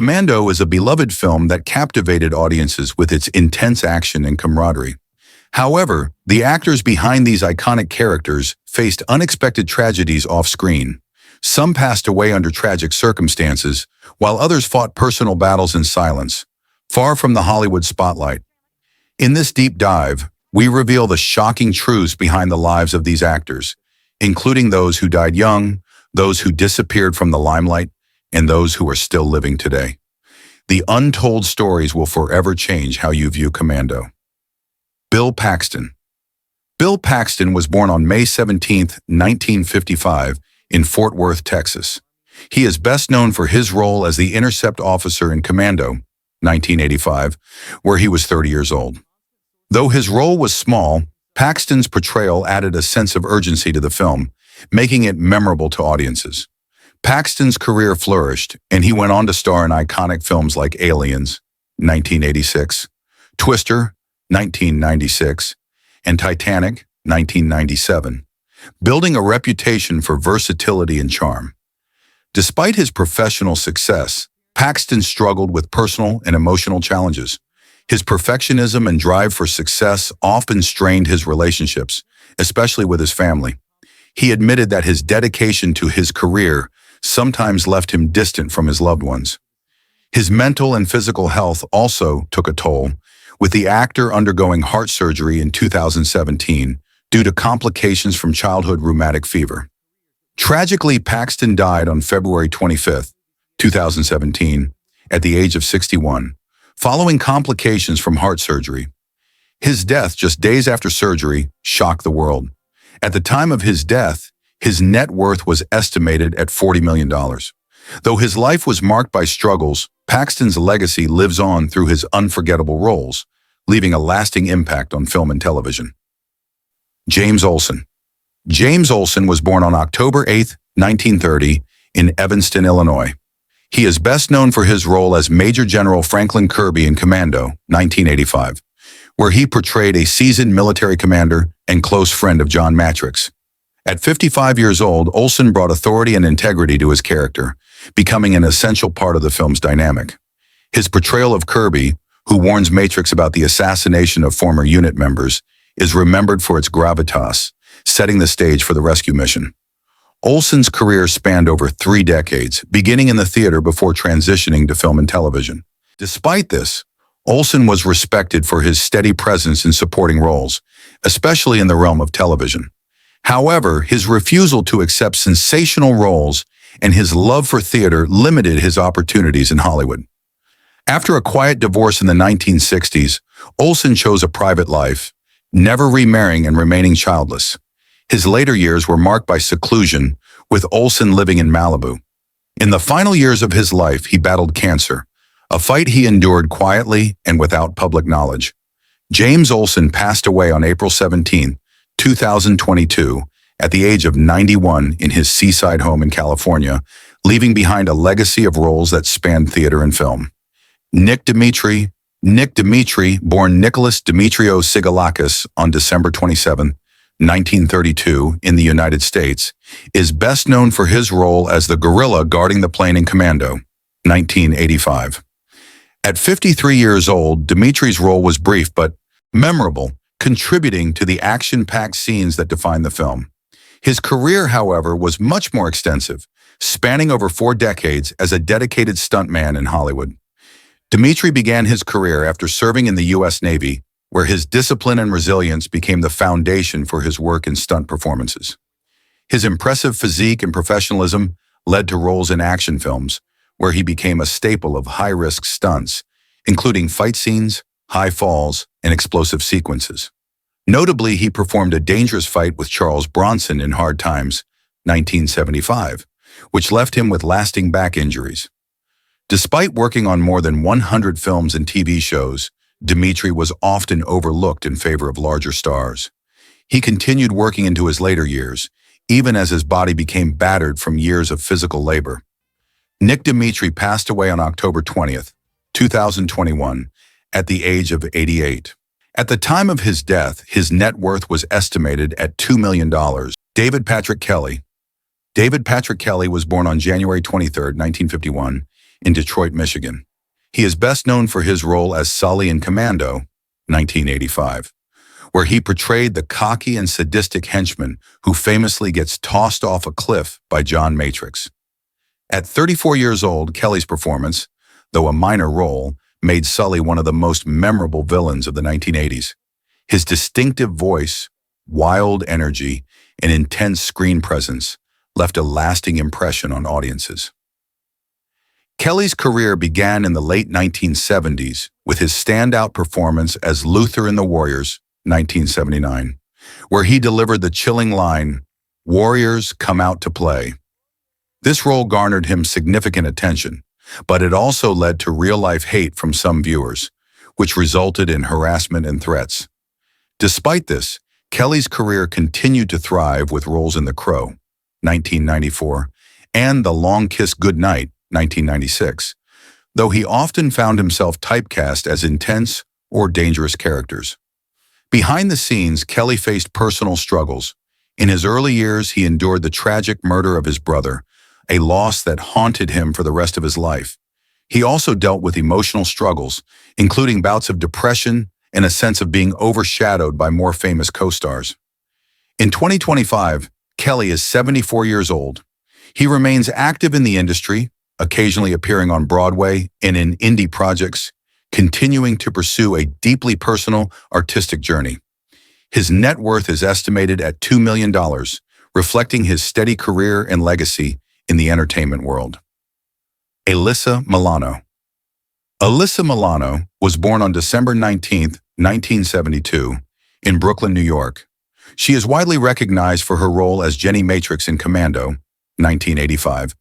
Commando is a beloved film that captivated audiences with its intense action and camaraderie. However, the actors behind these iconic characters faced unexpected tragedies off-screen. Some passed away under tragic circumstances, while others fought personal battles in silence, far from the Hollywood spotlight. In this deep dive, we reveal the shocking truths behind the lives of these actors, including those who died young, those who disappeared from the limelight, and those who are still living today. The untold stories will forever change how you view Commando. Bill Paxton. Bill Paxton was born on May 17, 1955, in Fort Worth, Texas. He is best known for his role as the intercept officer in Commando, 1985, where he was 30 years old. Though his role was small, Paxton's portrayal added a sense of urgency to the film, making it memorable to audiences. Paxton's career flourished, and he went on to star in iconic films like Aliens, 1986, Twister, 1996, and Titanic, 1997, building a reputation for versatility and charm. Despite his professional success, Paxton struggled with personal and emotional challenges. His perfectionism and drive for success often strained his relationships, especially with his family. He admitted that his dedication to his career sometimes left him distant from his loved ones. His mental and physical health also took a toll, with the actor undergoing heart surgery in 2017 due to complications from childhood rheumatic fever. Tragically, Paxton died on February 25, 2017, at the age of 61, following complications from heart surgery. His death just days after surgery shocked the world. At the time of his death, his net worth was estimated at $40 million. Though his life was marked by struggles, Paxton's legacy lives on through his unforgettable roles, leaving a lasting impact on film and television. James Olsen. James Olsen was born on October 8, 1930, in Evanston, Illinois. He is best known for his role as Major General Franklin Kirby in Commando, 1985, where he portrayed a seasoned military commander and close friend of John Matrix. At 55 years old, Olsen brought authority and integrity to his character, becoming an essential part of the film's dynamic. His portrayal of Kirby, who warns Matrix about the assassination of former unit members, is remembered for its gravitas, setting the stage for the rescue mission. Olsen's career spanned over 3 decades, beginning in the theater before transitioning to film and television. Despite this, Olsen was respected for his steady presence in supporting roles, especially in the realm of television. However, his refusal to accept sensational roles and his love for theater limited his opportunities in Hollywood. After a quiet divorce in the 1960s, Olsen chose a private life, never remarrying and remaining childless. His later years were marked by seclusion, with Olsen living in Malibu. In the final years of his life, he battled cancer, a fight he endured quietly and without public knowledge. James Olsen passed away on April 17, 2022, at the age of 91 in his seaside home in California, leaving behind a legacy of roles that spanned theater and film. Nick Dimitri, born Nicholas Dimitrios Sigalakis on December 27, 1932, in the United States, is best known for his role as the gorilla guarding the plane in Commando, 1985. At 53 years old, Dimitri's role was brief but memorable, contributing to the action-packed scenes that define the film. His career, however, was much more extensive, spanning over 4 decades as a dedicated stuntman in Hollywood. Dimitri began his career after serving in the U.S. Navy, where his discipline and resilience became the foundation for his work in stunt performances. His impressive physique and professionalism led to roles in action films, where he became a staple of high-risk stunts, including fight scenes, high falls, and explosive sequences. Notably, he performed a dangerous fight with Charles Bronson in Hard Times, 1975, which left him with lasting back injuries. Despite working on more than 100 films and TV shows, Dimitri was often overlooked in favor of larger stars. He continued working into his later years, even as his body became battered from years of physical labor. Nick Dimitri passed away on October 20th, 2021, at the age of 88. At the time of his death, his net worth was estimated at $2 million. David Patrick Kelly. David Patrick Kelly was born on January 23, 1951, in Detroit, Michigan. He is best known for his role as Sully in Commando, 1985, where he portrayed the cocky and sadistic henchman who famously gets tossed off a cliff by John Matrix. At 34 years old, Kelly's performance, though a minor role, made Sully one of the most memorable villains of the 1980s. His distinctive voice, wild energy, and intense screen presence left a lasting impression on audiences. Kelly's career began in the late 1970s with his standout performance as Luther in The Warriors, 1979, where he delivered the chilling line, "Warriors come out to play." This role garnered him significant attention, but it also led to real-life hate from some viewers, which resulted in harassment and threats. Despite this, Kelly's career continued to thrive with roles in The Crow, 1994, and The Long Kiss Goodnight, 1996, though he often found himself typecast as intense or dangerous characters. Behind the scenes, Kelly faced personal struggles. In his early years, he endured the tragic murder of his brother, a loss that haunted him for the rest of his life. He also dealt with emotional struggles, including bouts of depression and a sense of being overshadowed by more famous co-stars. In 2025, Kelly is 74 years old. He remains active in the industry, occasionally appearing on Broadway and in indie projects, continuing to pursue a deeply personal, artistic journey. His net worth is estimated at $2 million, reflecting his steady career and legacy in the entertainment world. Alyssa Milano. Alyssa Milano was born on December 19, 1972, in Brooklyn, New York. She is widely recognized for her role as Jenny Matrix in Commando, 1985,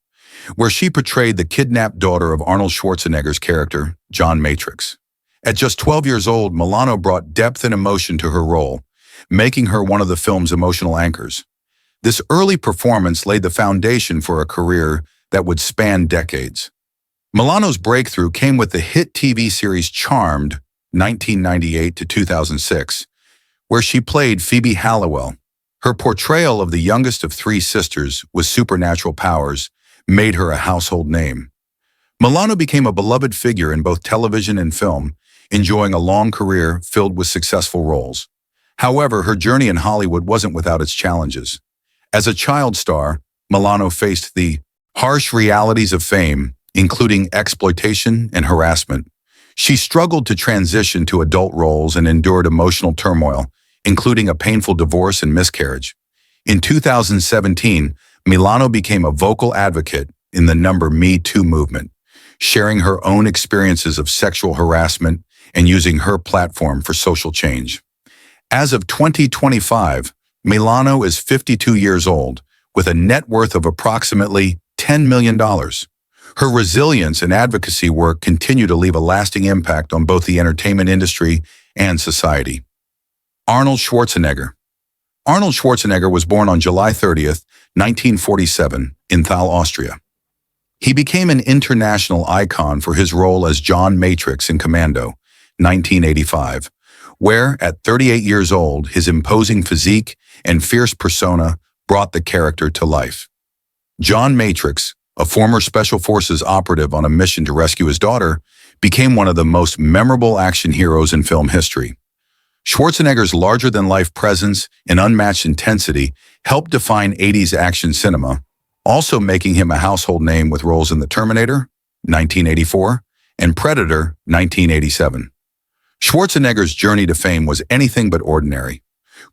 where she portrayed the kidnapped daughter of Arnold Schwarzenegger's character, John Matrix. At just 12 years old, Milano brought depth and emotion to her role, making her one of the film's emotional anchors. This early performance laid the foundation for a career that would span decades. Milano's breakthrough came with the hit TV series Charmed, 1998 to 2006, where she played Phoebe Halliwell. Her portrayal of the youngest of three sisters with supernatural powers made her a household name. Milano became a beloved figure in both television and film, enjoying a long career filled with successful roles. However, her journey in Hollywood wasn't without its challenges. As a child star, Milano faced the harsh realities of fame, including exploitation and harassment. She struggled to transition to adult roles and endured emotional turmoil, including a painful divorce and miscarriage. In 2017, Milano became a vocal advocate in the Me Too movement, sharing her own experiences of sexual harassment and using her platform for social change. As of 2025, Milano is 52 years old, with a net worth of approximately $10 million. Her resilience and advocacy work continue to leave a lasting impact on both the entertainment industry and society. Arnold Schwarzenegger. Arnold Schwarzenegger was born on July 30th, 1947, in Thal, Austria. He became an international icon for his role as John Matrix in Commando, 1985, where, at 38 years old, his imposing physique and fierce persona brought the character to life. John Matrix, a former Special Forces operative on a mission to rescue his daughter, became one of the most memorable action heroes in film history. Schwarzenegger's larger-than-life presence and unmatched intensity helped define 80s action cinema, also making him a household name with roles in The Terminator, 1984, and Predator, 1987. Schwarzenegger's journey to fame was anything but ordinary.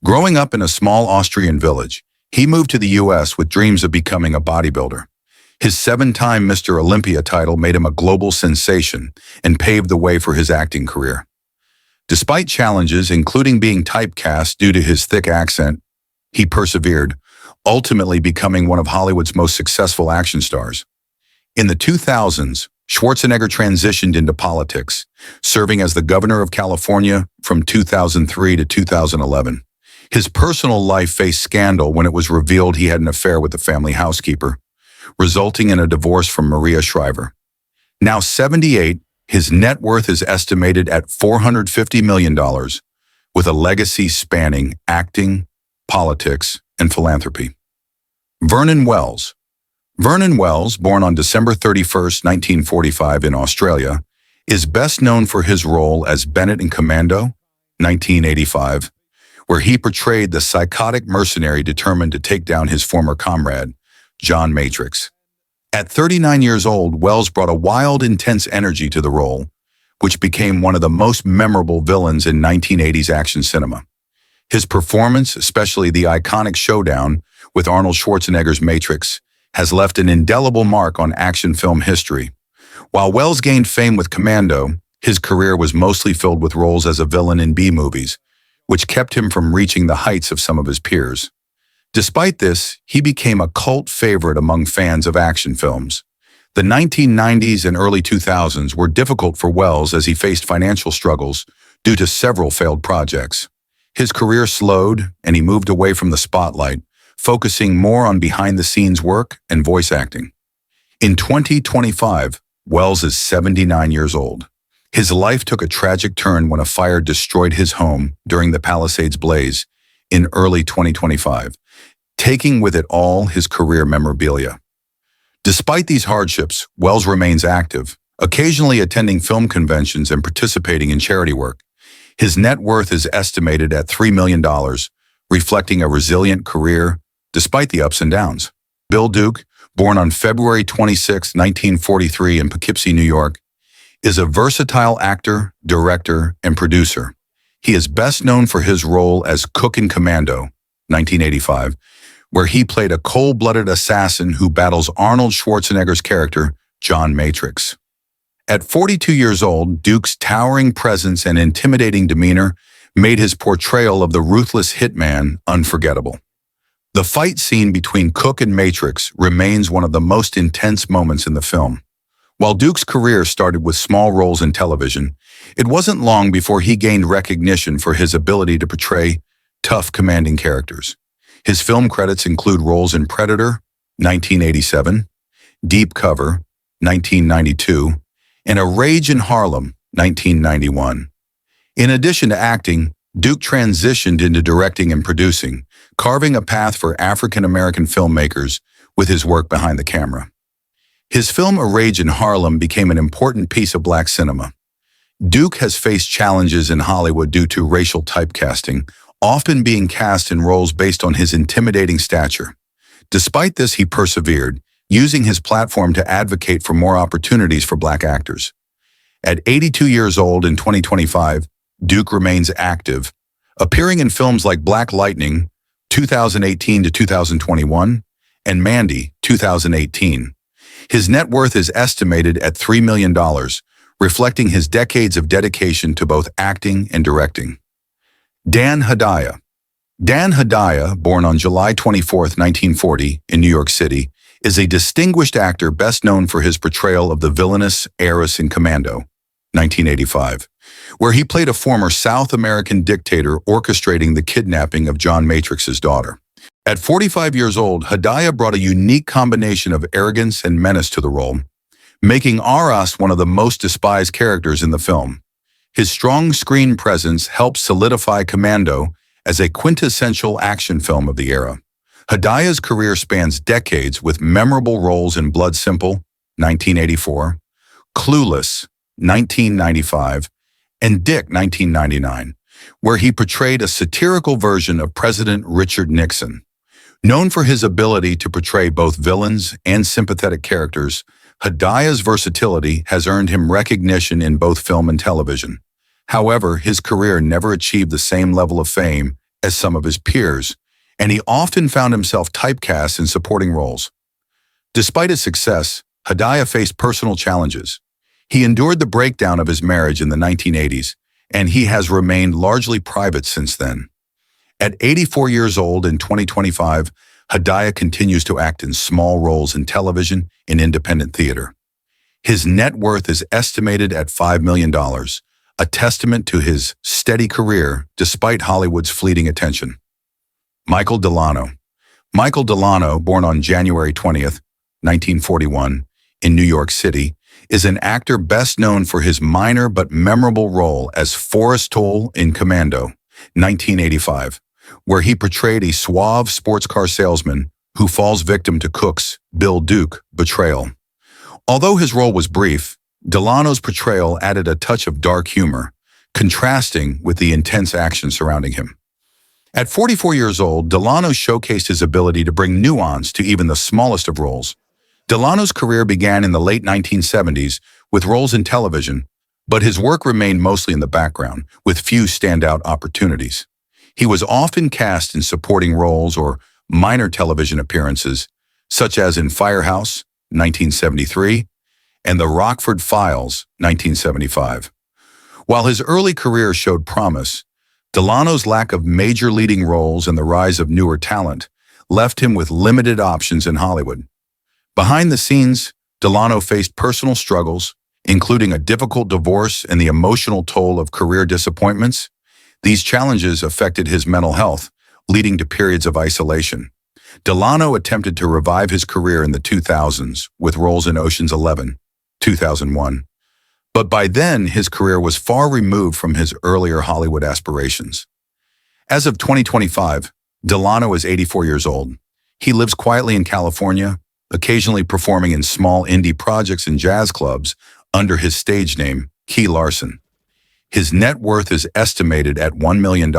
Growing up in a small Austrian village, he moved to the U.S. with dreams of becoming a bodybuilder. His 7-time Mr. Olympia title made him a global sensation and paved the way for his acting career. Despite challenges, including being typecast due to his thick accent, he persevered, ultimately becoming one of Hollywood's most successful action stars. In the 2000s, Schwarzenegger transitioned into politics, serving as the governor of California from 2003 to 2011. His personal life faced scandal when it was revealed he had an affair with the family housekeeper, resulting in a divorce from Maria Shriver. Now 78, his net worth is estimated at $450 million, with a legacy spanning acting, politics, and philanthropy. Vernon Wells. Vernon Wells, born on December 31st, 1945 in Australia, is best known for his role as Bennett in Commando, 1985, where he portrayed the psychotic mercenary determined to take down his former comrade, John Matrix. At 39 years old, Wells brought a wild, intense energy to the role, which became one of the most memorable villains in 1980s action cinema. His performance, especially the iconic showdown with Arnold Schwarzenegger's Matrix, has left an indelible mark on action film history. While Wells gained fame with Commando, his career was mostly filled with roles as a villain in B-movies, which kept him from reaching the heights of some of his peers. Despite this, he became a cult favorite among fans of action films. The 1990s and early 2000s were difficult for Wells as he faced financial struggles due to several failed projects. His career slowed, and he moved away from the spotlight, focusing more on behind-the-scenes work and voice acting. In 2025, Wells is 79 years old. His life took a tragic turn when a fire destroyed his home during the Palisades blaze in early 2025, taking with it all his career memorabilia. Despite these hardships, Wells remains active, occasionally attending film conventions and participating in charity work. His net worth is estimated at $3 million, reflecting a resilient career despite the ups and downs. Bill Duke, born on February 26, 1943 in Poughkeepsie, New York, is a versatile actor, director, and producer. He is best known for his role as Cook in Commando, 1985, where he played a cold-blooded assassin who battles Arnold Schwarzenegger's character, John Matrix. At 42 years old, Duke's towering presence and intimidating demeanor made his portrayal of the ruthless hitman unforgettable. The fight scene between Cook and Matrix remains one of the most intense moments in the film. While Duke's career started with small roles in television, it wasn't long before he gained recognition for his ability to portray tough, commanding characters. His film credits include roles in Predator, 1987, Deep Cover, 1992, and A Rage in Harlem, 1991. In addition to acting, Duke transitioned into directing and producing, carving a path for African-American filmmakers with his work behind the camera. His film A Rage in Harlem became an important piece of black cinema. Duke has faced challenges in Hollywood due to racial typecasting, often being cast in roles based on his intimidating stature. Despite this, he persevered, using his platform to advocate for more opportunities for black actors. At 82 years old in 2025, Duke remains active, appearing in films like Black Lightning, 2018 to 2021, and Mandy, 2018. His net worth is estimated at $3 million, reflecting his decades of dedication to both acting and directing. Dan Hedaya. Dan Hedaya, born on July 24, 1940, in New York City, is a distinguished actor best known for his portrayal of the villainous heiress in Commando, 1985, where he played a former South American dictator orchestrating the kidnapping of John Matrix's daughter. At 45 years old, Hedaya brought a unique combination of arrogance and menace to the role, making Aras one of the most despised characters in the film. His strong screen presence helped solidify Commando as a quintessential action film of the era. Hedaya's career spans decades with memorable roles in Blood Simple, 1984, Clueless, 1995, and Dick, 1999, where he portrayed a satirical version of President Richard Nixon. Known for his ability to portray both villains and sympathetic characters, Hedaya's versatility has earned him recognition in both film and television. However, his career never achieved the same level of fame as some of his peers, and he often found himself typecast in supporting roles. Despite his success, Hedaya faced personal challenges. He endured the breakdown of his marriage in the 1980s, and he has remained largely private since then. At 84 years old in 2025, Hedaya continues to act in small roles in television and independent theater. His net worth is estimated at $5 million, a testament to his steady career despite Hollywood's fleeting attention. Michael Delano. Michael Delano, born on January 20th, 1941, in New York City, is an actor best known for his minor but memorable role as Forrest Toll in Commando, 1985, where he portrayed a suave sports car salesman who falls victim to Cook's, Bill Duke, betrayal. Although his role was brief, Delano's portrayal added a touch of dark humor, contrasting with the intense action surrounding him. At 44 years old, Delano showcased his ability to bring nuance to even the smallest of roles. Delano's career began in the late 1970s with roles in television, but his work remained mostly in the background, with few standout opportunities. He was often cast in supporting roles or minor television appearances, such as in Firehouse, 1973, and The Rockford Files, 1975. While his early career showed promise, Delano's lack of major leading roles and the rise of newer talent left him with limited options in Hollywood. Behind the scenes, Delano faced personal struggles, including a difficult divorce and the emotional toll of career disappointments. These challenges affected his mental health, leading to periods of isolation. Delano attempted to revive his career in the 2000s with roles in Ocean's 11, 2001. But by then, his career was far removed from his earlier Hollywood aspirations. As of 2025, Delano is 84 years old. He lives quietly in California, occasionally performing in small indie projects and jazz clubs under his stage name, Key Larson. His net worth is estimated at $1 million,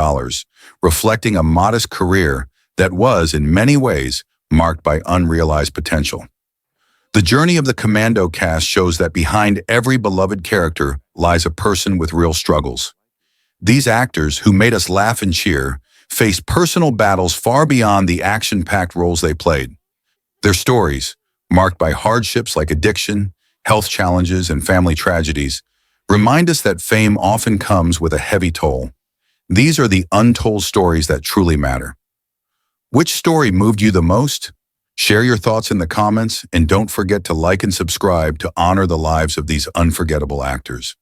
reflecting a modest career that was, in many ways, marked by unrealized potential. The journey of the Commando cast shows that behind every beloved character lies a person with real struggles. These actors, who made us laugh and cheer, faced personal battles far beyond the action-packed roles they played. Their stories, marked by hardships like addiction, health challenges, and family tragedies, remind us that fame often comes with a heavy toll. These are the untold stories that truly matter. Which story moved you the most? Share your thoughts in the comments, and don't forget to like and subscribe to honor the lives of these unforgettable actors.